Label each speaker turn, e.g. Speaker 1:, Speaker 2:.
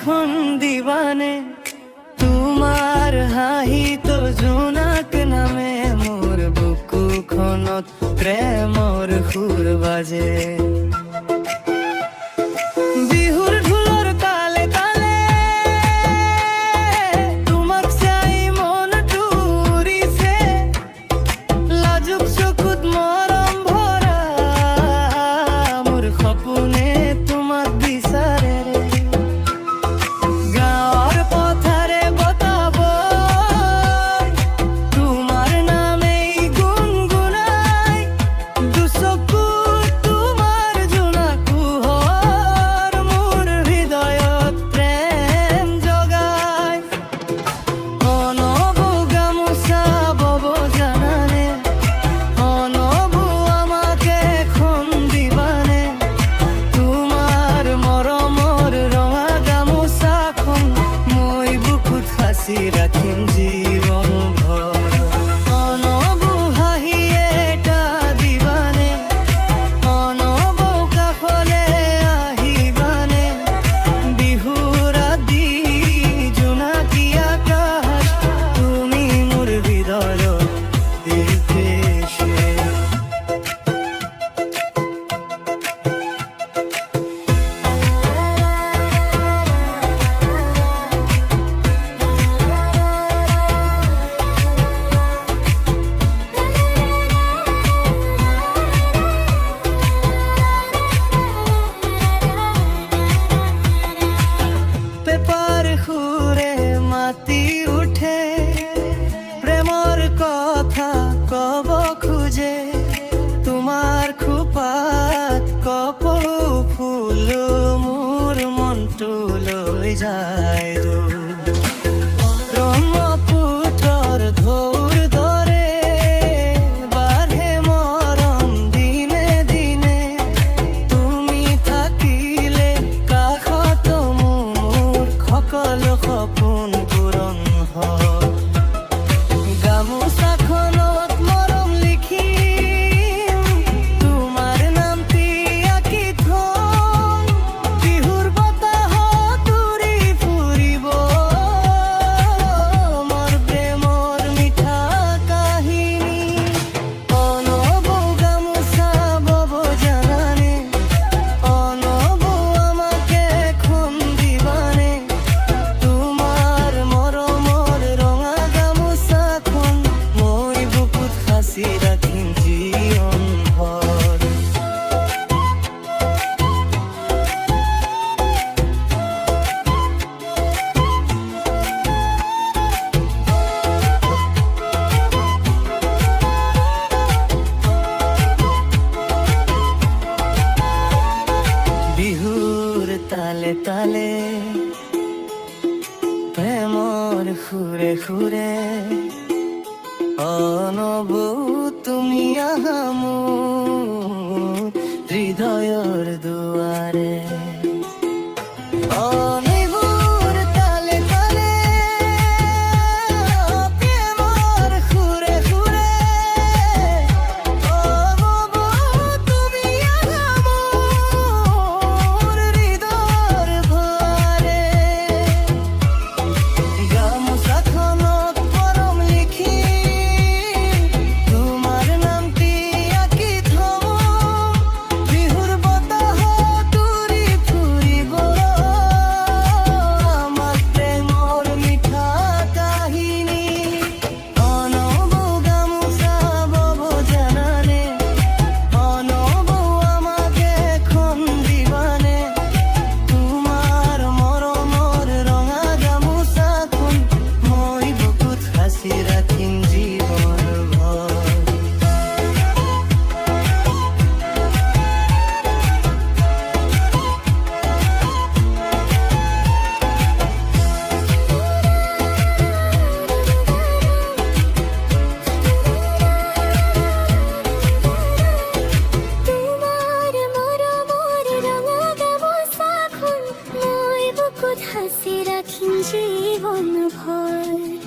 Speaker 1: এখন দিবানে তোমার হাঁহিত জোনাক নামে মোর বুকুখনত প্ৰেমৰ সুৰ বাজে বিহুৰ ঢোলৰ তালে তালে তোমাক চাই মনটো উৰিছে লাজুক চকুত মৰম ভৰা মোৰ সপোনে তোমাক বিচাৰে গাঁৱৰ পথাৰে বতাব তোমাৰ নামেই গুণগুণাই দুচকুত তোমাৰ জোনাক পোহৰ মোৰ হৃদয়ত প্ৰেম জগাই অনবু গামোচা বব জানানে অনবু আমাকে এখন দিবানে তোমাৰ মৰমৰ ৰঙা গামোচাখন মই বুকুত সাঁচি ৰাখিম জীৱন ভৰ অনবু হাঁহিয়ে এটা দিবানে অনবু কাষলে আহিবানে বিহুৰ আদি জোনাকী আকাশ তুমি মোৰ হৃদয়ত দিছে পেপাৰ সুৰে মাতি উঠে প্ৰেমৰ কথা কব খোজে তোমাৰ খোপাত কপৌ ফুল মোৰ মনটো লৈ যায় ব্ৰহ্মপুত্ৰৰ ঢৌৰ দৰে বাঢ়ে মৰম দিনে দিনে তুমি থাকিলে কাষত মোৰ সকলো সপোন পূৰণ হয় গামোচাখনত মৰম লিখিম তোমাৰ নামটি আঁকি থম বিহুৰ বতাহত উৰি ফুৰিব মোৰ প্ৰেমৰ মিঠা কাহিনী অনবু গামোচা বব জানানে অনবু আমাকে এখন দিবানে তোমাৰ মৰমৰ ৰঙা গামোচাখন মই বুকুত সাঁচি ৰাখিম জীৱন ভৰ বিহুৰ তালে তালে প্ৰেমৰ সুৰে সুৰে অনবু তুমি আহা মোৰ হৃদয়ৰ দুৱাৰে অনিবুৰ তালে তালে প্ৰেমৰ সুৰে সুৰে অনবু তুমি আহা মোৰ হৃদয়ৰ দুৱাৰে গামোচাখনত মৰম লিখি তোমাৰ নামটি আঁকি থম বিহুৰ বতাহত উৰি ফুৰিব আমাৰ প্ৰেমৰ মিঠা কাহিনী অনবু গামোচা বব জানানে অনবু আমাকে এখন দিবানে তোমাৰ মৰমৰ ৰঙা গামোচাখন মই বুকুত সাঁচি ৰাখিম জীৱন ভৰ
Speaker 2: তোমাৰ মৰমৰ ৰঙা গামোচাখন মই বুকুত সাঁচি ৰাখিম জীৱন ভৰ